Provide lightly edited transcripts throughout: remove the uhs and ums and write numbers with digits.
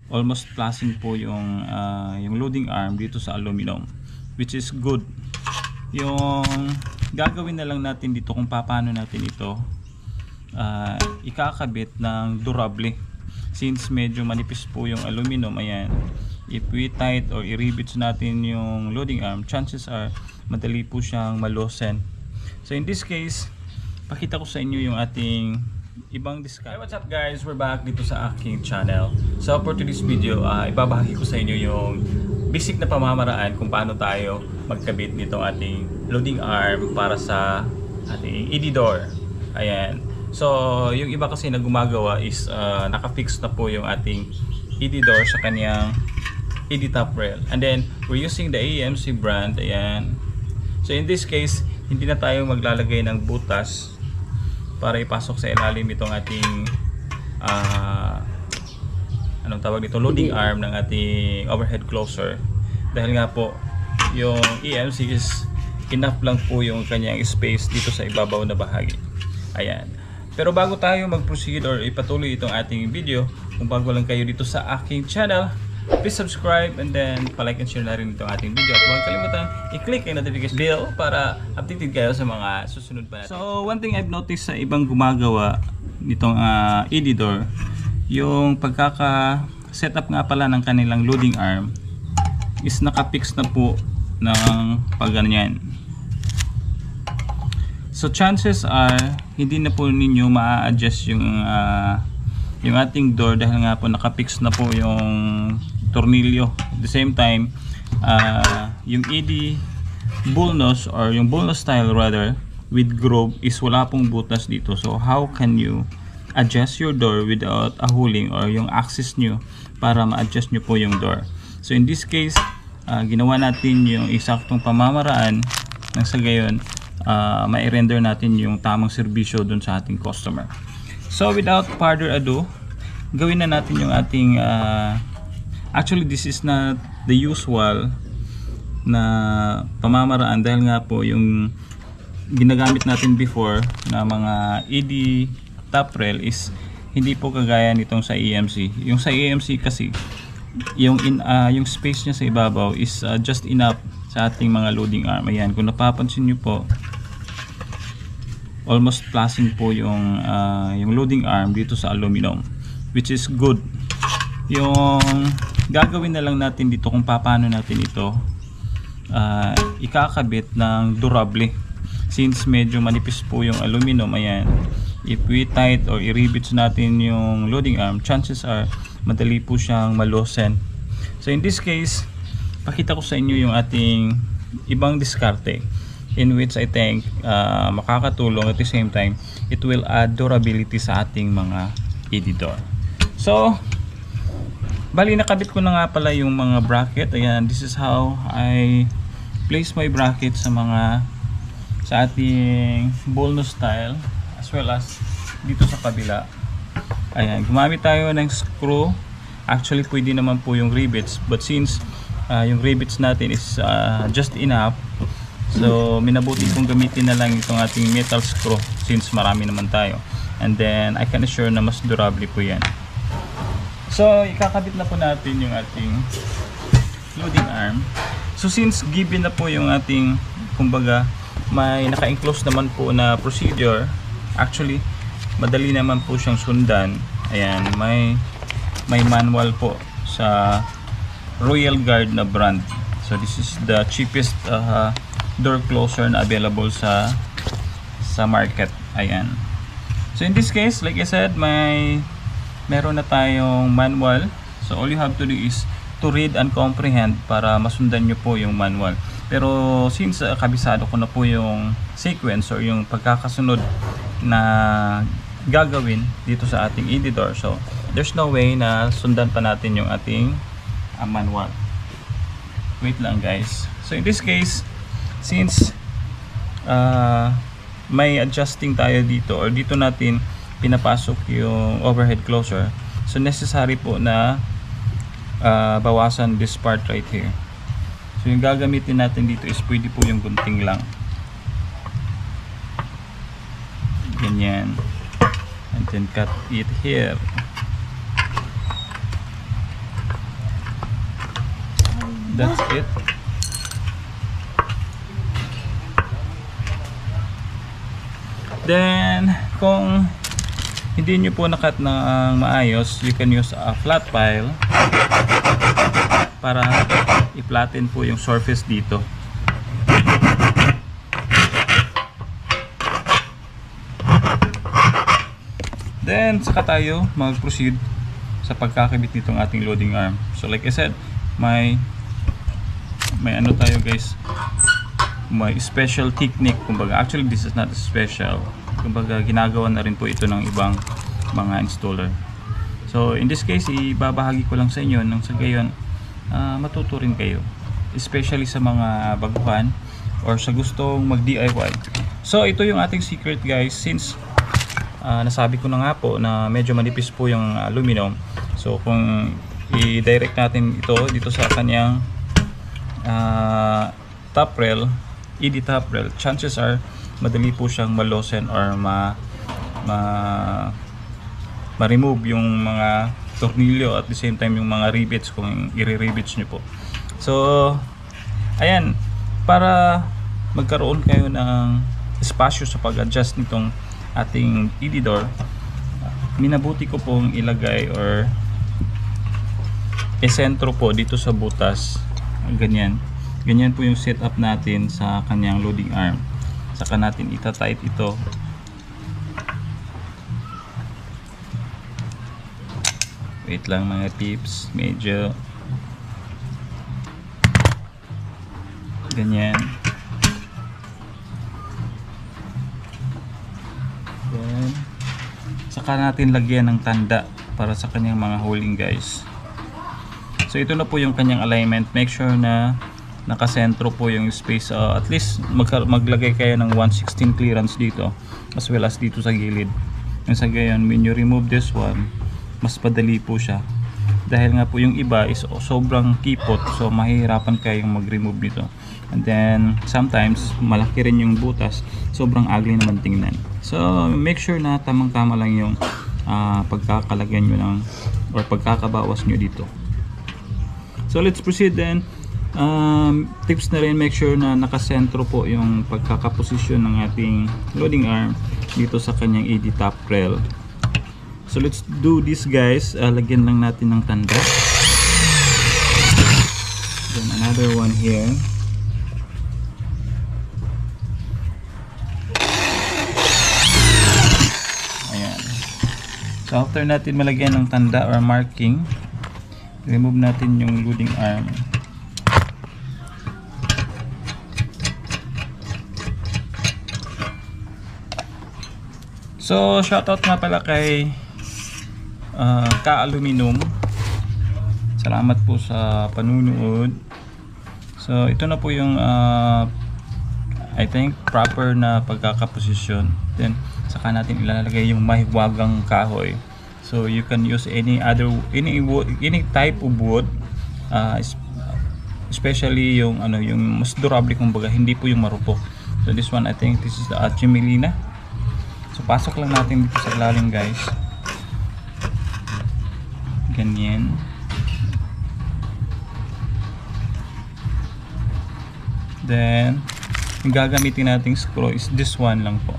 almost flashing po yung loading arm dito sa aluminum, which is good. Yung gagawin na lang natin dito kung paano natin ito ikakabit ng durable, since medyo manipis po yung aluminum. Ayan, if we tight or i-rivets natin yung loading arm, chances are madali po siyang malosen. So in this case, pakita ko sa inyo yung ating ibang discard. Hey, what's up guys? We're back dito sa aking channel. So for today's video, ibabahagi ko sa inyo yung basic na pamamaraan kung paano tayo magkabit nitong ating loading arm para sa ating ED door. Ayan. So yung iba kasi na gumagawa is nakafix na po yung ating ED door sa kanyang ED top rail. And then we're using the AMC brand. Ayan. So in this case, hindi na tayo maglalagay ng butas para ipasok sa ilalim itong ating anong tawag dito, loading arm ng ating overhead closer, dahil nga po yung EMC is enough lang po yung kanyang space dito sa ibabaw na bahagi. Ayan. Pero bago tayo mag-proceed or ipatuloy itong ating video, kung bago lang kayo dito sa aking channel, please subscribe and then palike and share na rin itong ating video, at huwag kalimutan i-click ang notification bell para updated kayo sa mga susunod pa natin. So one thing I've noticed sa ibang gumagawa nitong ED door, yung pagkaka-setup nga pala ng kanilang loading arm is nakapix na po ng pagganyan. So chances are hindi na po ninyo ma-adjust yung ating door, dahil nga po nakapix na po yung tornilyo. At the same time, yung ED bullnose or yung bullnose style rather with groove is wala pong butas dito. So how can you adjust your door without a hooling or yung axis nyo para ma-adjust nyo po yung door? So in this case, ginawa natin yung eksaktong pamamaraan nang sa gayon ma-render natin yung tamang serbisyo dun sa ating customer. So without further ado, gawin na natin yung ating actually this is not the usual na pamamaraan, dahil nga po yung ginagamit natin before na mga ED top rail is hindi po kagaya nitong sa EMC. Yung sa EMC kasi yung space niya sa ibabaw is just enough sa ating mga loading arm. Ayan, kung napapansin nyo po, almost flashing po yung loading arm dito sa aluminum, which is good. Yung gagawin na lang natin dito kung paano natin ito ikakabit ng durable, since medyo manipis po yung aluminum. Ayan, if we tight or i-rivets natin yung loading arm, chances are madali po siyang malosen. So in this case, pakita ko sa inyo yung ating ibang diskarte in which I think makakatulong, at the same time it will add durability sa ating mga ED door. So bali nakabit ko na nga pala yung mga bracket. Ayan, this is how I place my bracket sa ating bullnose style as well as dito sa kabila. Ayan, gumamit tayo ng screw. Actually pwede naman po yung rivets, but since yung rivets natin is just enough, so minabuti kong gamitin na lang itong ating metal screw since marami naman tayo, and then I can assure na mas durable po yan. So ikakabit na po natin yung ating loading arm. So since given na po yung ating, kumbaga may naka-enclose naman po na procedure, actually madali naman po siyang sundan. Ayan, may manual po sa Royal Guard na brand. So this is the cheapest door closer na available sa market. Ayan. So in this case, like I said, meron na tayong manual. So all you have to do is to read and comprehend para masundan nyo po yung manual. Pero since kabisado ko na po yung sequence or yung pagkakasunod na gagawin dito sa ating ED door, so there's no way na sundan pa natin yung ating manual. Wait lang guys. So in this case, since may adjusting tayo dito or dito natin pinapasok yung overhead closer, so necessary po na bawasan this part right here. So yung gagamitin natin dito is pwede po yung gunting lang, ganyan, and then cut it here. that's it. Then kung hindi nyo po nakat ng maayos, you can use a flat file para i-flatten po yung surface dito. Then saka tayo mag-proceed sa pagkakabit nitong ating loading arm. So like I said, may ano tayo guys, may special technique. Kumbaga, actually this is not special. Kumbaga, ginagawa na rin po ito ng ibang mga installer. So in this case, ibabahagi ko lang sa inyo nang sa gayon matuto rin kayo, especially sa mga baguhan or sa gustong mag DIY. So ito yung ating secret guys, since nasabi ko na nga po na medyo manipis po yung aluminum. So kung i-direct natin ito dito sa kanyang top rail, ED top rail, chances are madali po siyang ma-loosen or ma-remove yung mga tornilyo, at the same time yung mga rivets kung i-rivets nyo po. So ayan, para magkaroon kayo ng espasyo sa pag-adjust nitong ating ED door, minabuti ko pong ilagay or esentro po dito sa butas. Ganyan po yung setup natin sa kanyang loading arm. Saka natin itatight ito. Wait lang mga peeps, medyo ganyan. Then saka natin lagyan ng tanda para sa kanyang mga holding guys. So ito na po yung kanyang alignment. Make sure na nakasentro po yung space. At least maglagay kayo ng 1/16 clearance dito, as well as dito sa gilid. And sa gayon, when you remove this one, mas padali po siya. Dahil nga po yung iba is sobrang kipot, so mahihirapan kayong mag-remove nito. And then sometimes malaki rin yung butas, sobrang ugly naman tingnan. So make sure na tamang-tama lang yung pagkakalagyan nyo ng or pagkakabawas nyo dito. So let's proceed then. Tips na rin, make sure na nakasentro po yung pagkakaposisyon ng ating loading arm dito sa kanyang ED top rail. So let's do this guys. Lagyan lang natin ng tanda. Then another one here. Ayan. So after natin malagyan ng tanda or marking, remove natin yung loading arm. So shoutout nga pala kay Ka-Aluminum. Salamat po sa panunood. So ito na po yung I think proper na pagkakaposisyon. Then saka natin ilalagay yung mahiwagang kahoy. So you can use any type of wood, especially yung yung mas durable, kumbaga hindi po yung marupok. So this one, I think this is the Archimelina. So pasok lang natin dito sa ilalim guys. Ganyan. Then yung gagamitin nating screw is this one lang po.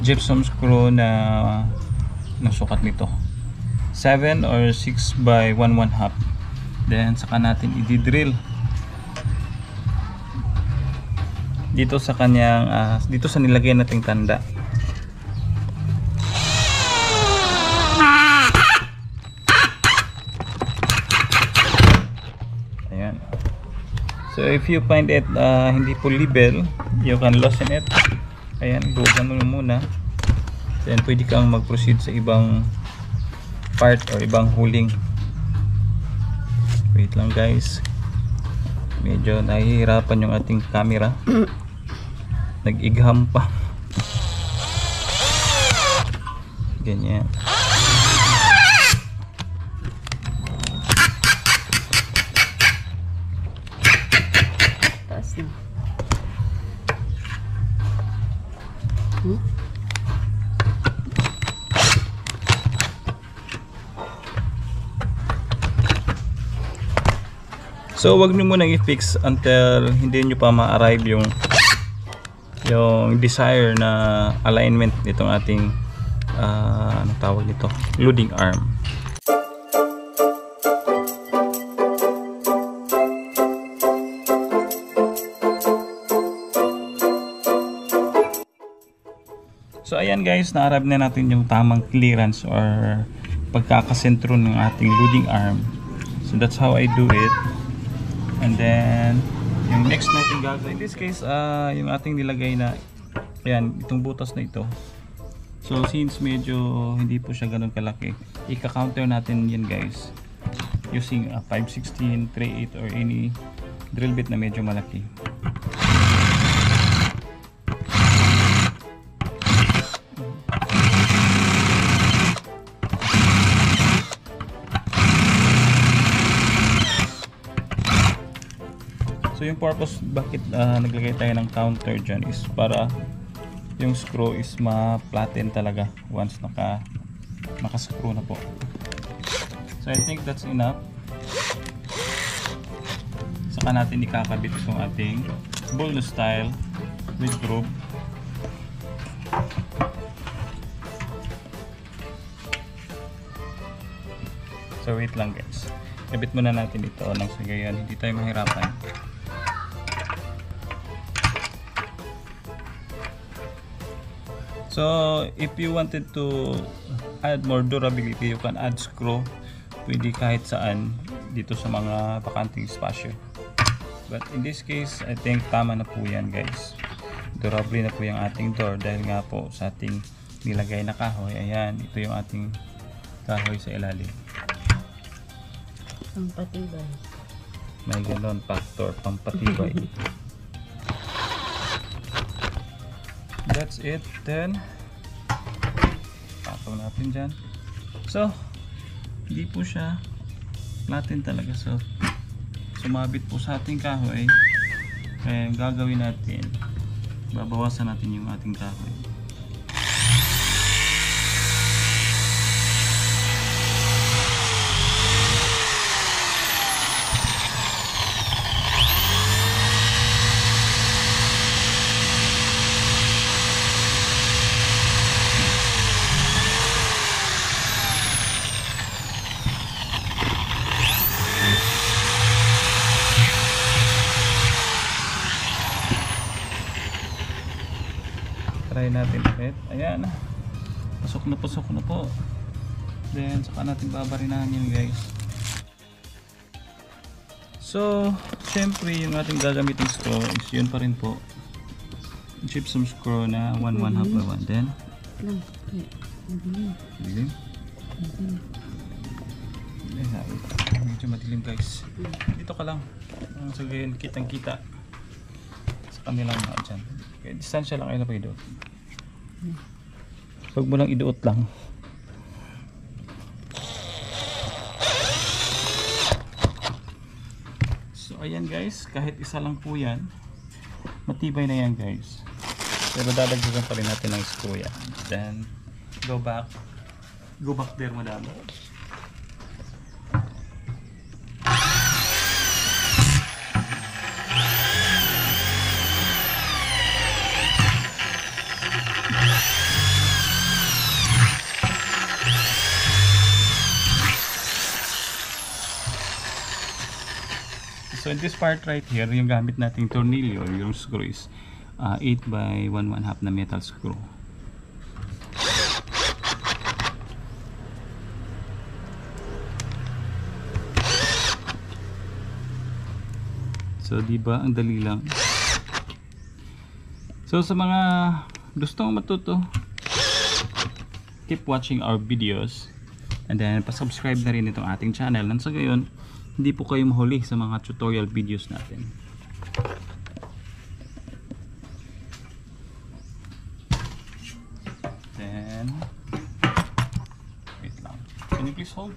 Gypsum screw na sukat nito 7 or 6 by 1/1/2. Then saka natin i-drill dito sa kanyang dito sa nilagay nating tanda. Ayan. So if you find it hindi po level, you can loosen it. Ayan, buugan mo muna. Then pwede kang mag-proceed sa ibang part or ibang huling. Wait lang guys, medyo nahihirapan yung ating camera. Nag-igham pa. Ganyan. Taas na. So wag niyo muna i-fix until hindi niyo pa ma-arrive yung desire na alignment nitong ating anong tawag nito, loading arm. So ayan guys, na-arrive na natin yung tamang clearance or pagkakasentro ng ating loading arm. So that's how I do it. And then yung next natin gagawin, in this case, yung ating nilagay na, ayan, itong butas na ito. So since medyo hindi po siya ganun kalaki, ika-counter natin yan guys using a 5/16, 3/8 or any drill bit na medyo malaki. So yung purpose bakit naglagay tayo ng counter dyan is para yung screw is ma-flatten talaga once naka-screw na po. So I think that's enough. Saka natin ikakabit itong ating Bulno style with groove. So wait lang guys. Kabit muna natin ito nang sa gayon hindi tayo mahirapan. So if you wanted to add more durability, you can add screw. Pwede kahit saan dito sa mga bakanting spasyo. But in this case, I think tama na po yan guys. Durable na po yung ating door dahil nga po sa ating nilagay na kahoy. Ayan, ito yung ating kahoy sa ilalim. Pampatibay. May ganon factor, pampatibay. That's it. Then patong natin dyan. So hindi po siya flatten talaga. So sumabit po sa ating kahoy. Kaya gagawin natin, babawasan natin yung ating kahoy. Try natin ulit. Ayan. Pasok na po. Then saka natin babarinahan yun guys. So syempre yung ating gagamitin screw is yun pa rin po. Gypsum screw na 1/2 by 1. Then madilim. Medyo madilim guys. Dito ka lang. So gayon kitang kita sa kanilang mga dyan. Okay, distansya lang ay napay doon. Huwag mo lang iduot lang. So ayan guys, kahit isa lang po yan, matibay na yan guys. Pero dadagdagan pa rin natin ng screw yan. Then go back there madam. So in this part right here, yung gamit nating tornilyo, yung screw is 8 by 1/2 na metal screw. So diba ang dali lang. So sa mga gustong matuto, keep watching our videos and then pa-subscribe na rin itong ating channel nang sa gayon hindi po kayo mahuli sa mga tutorial videos natin. Then wait lang. Can you please hold?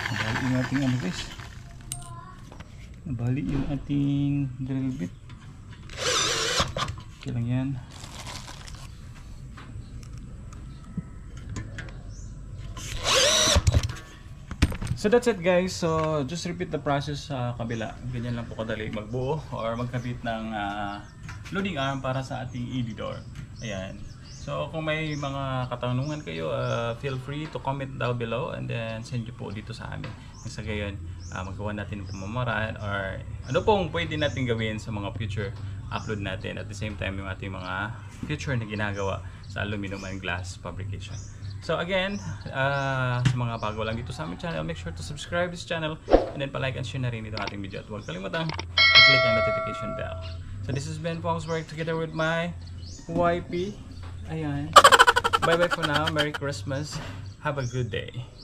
Nabali yung ating ano guys. Nabali yung ating drill bit. Okay lang yan. So that's it guys. So just repeat the process sa kabila. Ganyan lang po kadali magbuo or magkabit ng loading arm para sa ating ED door. Ayan. So kung may mga katanungan kayo, feel free to comment down below and then send nyo po dito sa amin. Sa gayon, magawa natin ng pamamaraan or ano pong pwede natin gawin sa mga future upload natin. At the same time, yung ating mga future na ginagawa sa aluminum and glass fabrication. So again, sa mga bago lang dito sa aming channel, make sure to subscribe this channel and then pa-like and share na rin itong ating video. At huwag kalimutang i-click ang notification bell. So this has been Fongswork together with my YP. Ayan. Bye bye for now. Merry Christmas. Have a good day.